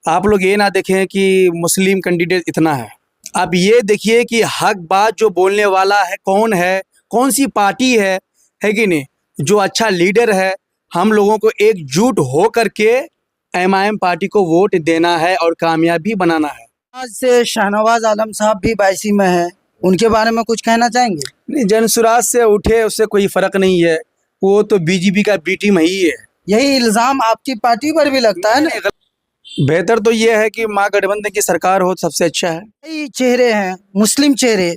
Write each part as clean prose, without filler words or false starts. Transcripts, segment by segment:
आप लोग ये ना देखें कि मुस्लिम कैंडिडेट इतना है। आप ये देखिए कि हक बात जो बोलने वाला है कौन सी पार्टी है कि नहीं। जो अच्छा लीडर है, हम लोगों को एकजुट हो करके एमआईएम पार्टी को वोट देना है और कामयाबी बनाना है। आज से शाहनवाज आलम साहब भी बायसी में है, उनके बारे में कुछ कहना चाहेंगे? नहीं, जनसुराज से उठे उससे कोई फर्क नहीं है, वो तो बीजेपी का बी टीम ही है। यही इल्जाम आपकी पार्टी पर भी लगता है ना? बेहतर तो ये है कि महागठबंधन की सरकार हो, सबसे अच्छा है। कई चेहरे हैं, मुस्लिम चेहरे,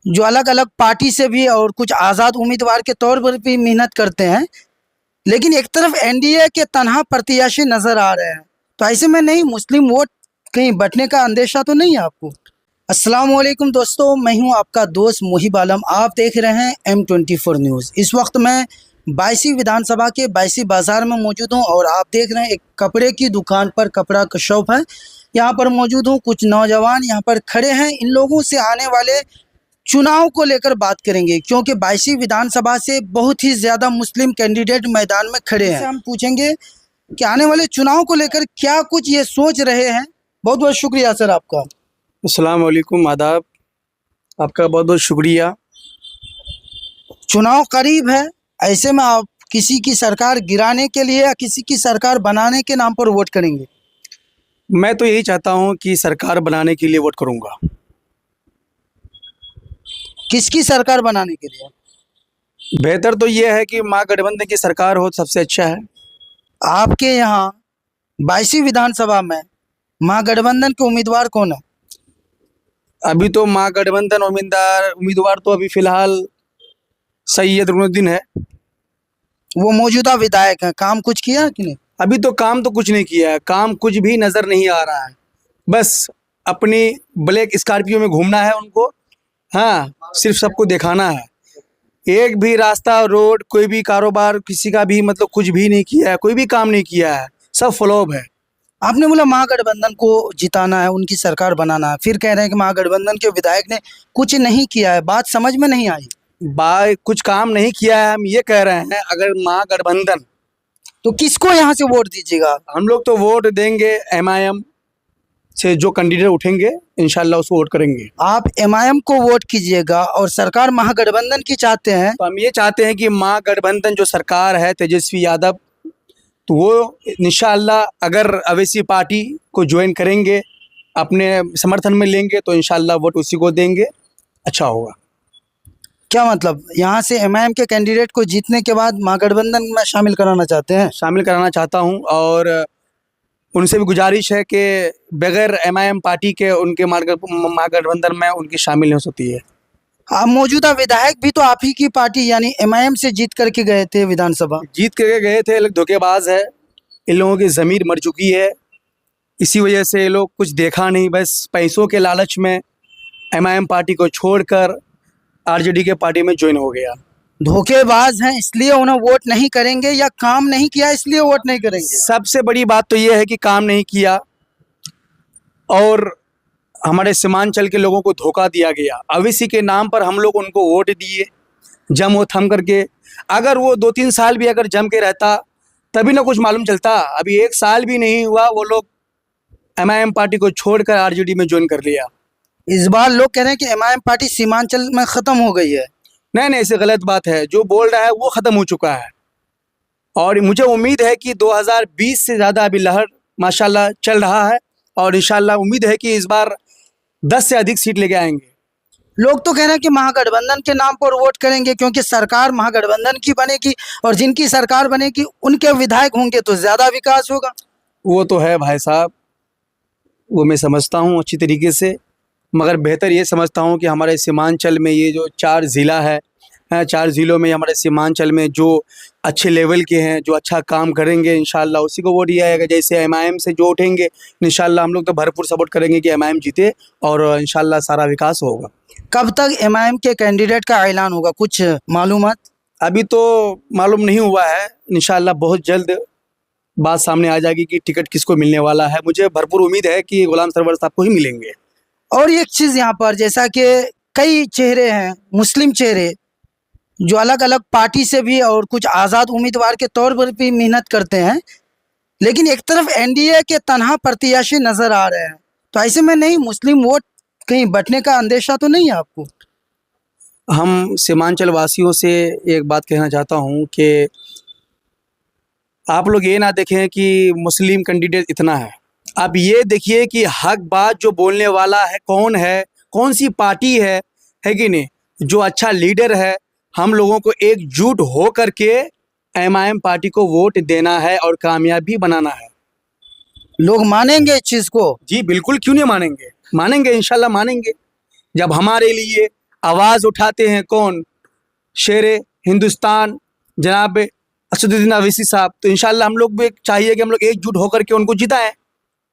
जो अलग अलग पार्टी से भी और कुछ आज़ाद उम्मीदवार के तौर पर भी मेहनत करते हैं, लेकिन एक तरफ एनडीए के तनहा प्रत्याशी नजर आ रहे हैं। तो ऐसे में नहीं मुस्लिम वोट कहीं बंटने का अंदेशा तो नहीं है आपको? अस्सलाम वालेकुम दोस्तों, मैं हूं आपका दोस्त मुहिब आलम। आप देख रहे हैं M24 न्यूज़। इस वक्त मैं बायसी विधानसभा के बायसी बाज़ार में मौजूद हूं और आप देख रहे हैं एक कपड़े की दुकान पर, कपड़ा का शॉप है, यहाँ पर मौजूद हूँ। कुछ नौजवान यहाँ पर खड़े हैं। इन लोगों से आने वाले चुनाव को लेकर बात करेंगे, क्योंकि बायसी विधानसभा से बहुत ही ज़्यादा मुस्लिम कैंडिडेट मैदान में खड़े हैं। हम पूछेंगे कि आने वाले चुनाव को लेकर क्या कुछ ये सोच रहे हैं। बहुत बहुत शुक्रिया सर आपका। अस्सलाम वालेकुम, आदाब, आपका बहुत बहुत शुक्रिया। चुनाव करीब है, ऐसे में आप किसी की सरकार गिराने के लिए या किसी की सरकार बनाने के नाम पर वोट करेंगे? मैं तो यही चाहता हूँ कि सरकार बनाने के लिए वोट करूँगा। किसकी सरकार बनाने के लिए? बेहतर तो ये है कि महागठबंधन की सरकार हो, सबसे अच्छा है। आपके यहाँ बायसी विधानसभा में महागठबंधन के उम्मीदवार कौन है? अभी तो महागठबंधन उम्मीदवार तो अभी फिलहाल सैयद रुकनुद्दीन है। वो मौजूदा विधायक हैं, काम कुछ किया कि नहीं? अभी तो काम तो कुछ नहीं किया है, काम कुछ भी नज़र नहीं आ रहा है। बस अपनी ब्लैक स्कॉर्पियो में घूमना है उनको। हाँ, सिर्फ सबको दिखाना है। एक भी रास्ता, रोड, कोई भी कारोबार, किसी का भी मतलब कुछ भी नहीं किया है, कोई भी काम नहीं किया है, सब फ्लॉप है। आपने बोला महागठबंधन को जिताना है, उनकी सरकार बनाना है, फिर कह रहे हैं कि महागठबंधन के विधायक ने कुछ नहीं किया है। बात समझ में नहीं आई। कुछ काम नहीं किया है, हम ये कह रहे हैं अगर महागठबंधन, तो किसको यहाँ से वोट दीजिएगा? हम लोग तो वोट देंगे एमआईएम से, जो कैंडिडेट उठेंगे इंशाल्लाह उसको वोट करेंगे। आप एमआईएम को वोट कीजिएगा और सरकार महागठबंधन की चाहते हैं? तो हम ये चाहते हैं कि महागठबंधन जो सरकार है तेजस्वी यादव, तो वो इंशाल्लाह अगर अवैसी पार्टी को ज्वाइन करेंगे, अपने समर्थन में लेंगे, तो इंशाल्लाह वोट उसी को देंगे, अच्छा होगा। क्या मतलब यहाँ से एमआईएम के कैंडिडेट को जीतने के बाद महागठबंधन में शामिल कराना चाहते हैं? शामिल कराना चाहता हूँ और उनसे भी गुजारिश है कि बगैर एमआईएम पार्टी के उनके महागठबंधन में उनकी शामिल नहीं हो सकती है। हाँ, मौजूदा विधायक भी तो आप ही की पार्टी यानी एमआईएम से जीत करके गए थे विधानसभा। जीत करके गए थे, लोग धोखेबाज है, इन लोगों की ज़मीर मर चुकी है। इसी वजह से ये लोग कुछ देखा नहीं, बस पैसों के लालच में एमआईएम पार्टी को छोड़कर आरजेडी के पार्टी में ज्वाइन हो गया। धोखेबाज हैं इसलिए उन्हें वोट नहीं करेंगे, या काम नहीं किया इसलिए वोट नहीं करेंगे? सबसे बड़ी बात तो ये है कि काम नहीं किया और हमारे सीमांचल के लोगों को धोखा दिया गया। अवैसी के नाम पर हम लोग उनको वोट दिए जम हो थम करके। अगर वो 2-3 साल भी अगर जम के रहता तभी ना कुछ मालूम चलता। अभी 1 साल भी नहीं हुआ, वो लोग एमआईएम पार्टी को छोड़कर आरजेडी में ज्वाइन कर लिया। इस बार लोग कह रहे हैं कि एमआईएम पार्टी सीमांचल में खत्म हो गई है। नहीं, ऐसे गलत बात है। जो बोल रहा है वो ख़त्म हो चुका है और मुझे उम्मीद है कि 2020 से ज़्यादा अभी लहर माशाल्लाह चल रहा है और इंशाल्लाह उम्मीद है कि इस बार 10 से अधिक सीट लेके आएंगे। लोग तो कह रहे हैं कि महागठबंधन के नाम पर वोट करेंगे, क्योंकि सरकार महागठबंधन की बनेगी और जिनकी सरकार बनेगी उनके विधायक होंगे तो ज़्यादा विकास होगा। वो तो है भाई साहब, वो मैं समझता हूँ अच्छी तरीके से, मगर बेहतर ये समझता हूँ कि हमारे सीमांचल में ये जो 4 ज़िला है, 4 ज़िलों में हमारे सीमांचल में जो अच्छे लेवल के हैं, जो अच्छा काम करेंगे, इंशाल्लाह उसी को वोट दिया जाएगा। जैसे एमआईएम से जो उठेंगे इंशाल्लाह हम लोग तो भरपूर सपोर्ट करेंगे कि एमआईएम जीते और इंशाल्लाह सारा विकास होगा। कब तक एमआईएम के कैंडिडेट का ऐलान होगा, कुछ मालूमात? अभी तो मालूम नहीं हुआ है, इंशाल्लाह बहुत जल्द बात सामने आ जाएगी कि टिकट किसको मिलने वाला है। मुझे भरपूर उम्मीद है कि गुलाम सरवर साहब को ही मिलेंगे। और एक चीज़ यहाँ पर, जैसा कि कई चेहरे हैं, मुस्लिम चेहरे, जो अलग अलग पार्टी से भी और कुछ आज़ाद उम्मीदवार के तौर पर भी मेहनत करते हैं, लेकिन एक तरफ एनडीए के तनहा प्रत्याशी नजर आ रहे हैं, तो ऐसे में नहीं मुस्लिम वोट कहीं बंटने का अंदेशा तो नहीं है आपको? हम सीमांचल वासियों से एक बात कहना चाहता हूँ कि आप लोग ये ना देखें कि मुस्लिम कैंडिडेट इतना है, आप ये देखिए कि हक बात जो बोलने वाला है कौन है, कौन सी पार्टी है कि नहीं, जो अच्छा लीडर है। हम लोगों को एकजुट हो करके एमआईएम पार्टी को वोट देना है और कामयाबी बनाना है। लोग मानेंगे इस चीज को? जी बिल्कुल, क्यों नहीं मानेंगे, मानेंगे, इंशाल्लाह मानेंगे। जब हमारे लिए आवाज़ उठाते हैं कौन, शेरे हिंदुस्तान जनाब असदुद्दीन अवैसी साहब, तो इंशाल्लाह हम लोग भी चाहिए कि हम लोग एकजुट होकर के उनको जिताएं।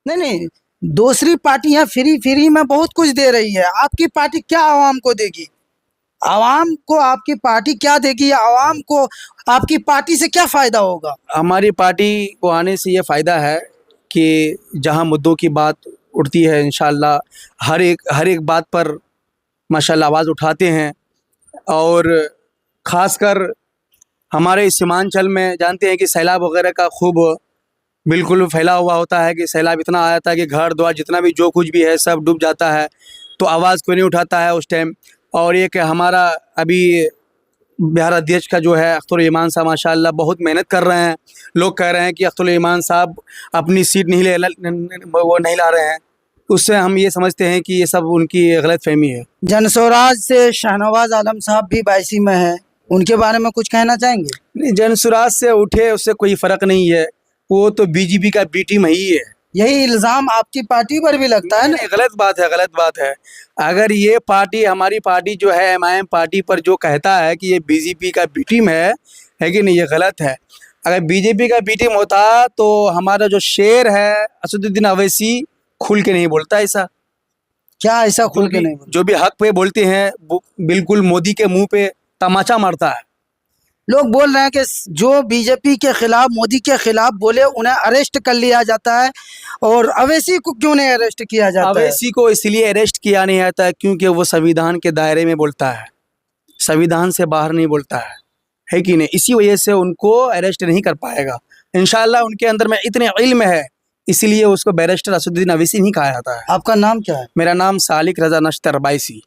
नहीं नहीं, दूसरी पार्टियां फ्री फ्री में बहुत कुछ दे रही है, आपकी पार्टी क्या आवाम को देगी? आवाम को आपकी पार्टी क्या देगी? आवाम को आपकी पार्टी से क्या फायदा होगा? हमारी पार्टी को आने से ये फ़ायदा है कि जहाँ मुद्दों की बात उठती है इंशाल्लाह हर एक बात पर माशाल्लाह आवाज़ उठाते हैं। और ख़ासकर हमारे इस सीमांचल में जानते हैं कि सैलाब वगैरह का खूब बिल्कुल फैला हुआ होता है कि सैलाब इतना आ जाता है कि घर द्वार जितना भी जो कुछ भी है सब डूब जाता है, तो आवाज़ कोई नहीं उठाता है उस टाइम। और एक हमारा अभी बिहार अध्यक्ष का जो है अख्तर ईमान साहब माशाल्लाह बहुत मेहनत कर रहे हैं। लोग कह रहे हैं कि अख्तर ईमान साहब अपनी सीट वो नहीं ला रहे हैं, उससे हम ये समझते हैं कि ये सब उनकी गलतफहमी है। जनस्वराज से शाहनवाज आलम साहब भी बायसी में है, उनके बारे में कुछ कहना चाहेंगे? नहीं, जनसुराज से उठे उससे कोई फ़र्क नहीं है, वो तो बीजेपी का बी टीम ही है। यही इल्जाम आपकी पार्टी पर भी लगता है ना? नहीं, गलत बात है, गलत बात है। अगर ये पार्टी हमारी पार्टी जो है एमआईएम पार्टी पर जो कहता है कि ये बीजेपी का बी टीम है कि नहीं, ये गलत है। अगर बीजेपी का बी टीम होता तो हमारा जो शेर है असदुद्दीन अवैसी खुल के नहीं बोलता ऐसा। क्या ऐसा खुल के नहीं बोलते? जो भी हक पे बोलते हैं वो बिल्कुल मोदी के मुंह पे तमाचा मारता है। लोग बोल रहे हैं कि जो बीजेपी के खिलाफ, मोदी के खिलाफ बोले उन्हें अरेस्ट कर लिया जाता है, और अवैसी को क्यों नहीं अरेस्ट किया जाता है? अवैसी को इसलिए अरेस्ट किया नहीं जाता है क्योंकि वो संविधान के दायरे में बोलता है, संविधान से बाहर नहीं बोलता है कि नहीं, इसी वजह से उनको अरेस्ट नहीं कर पाएगा। इंशाल्लाह उनके अंदर में इतने इल्म है, इसलिए उसको बैरिस्टर असदुद्दीन अवैसी नहीं कहा जाता है। आपका नाम क्या है? मेरा नाम सालिक रजा नश्तर बायसी।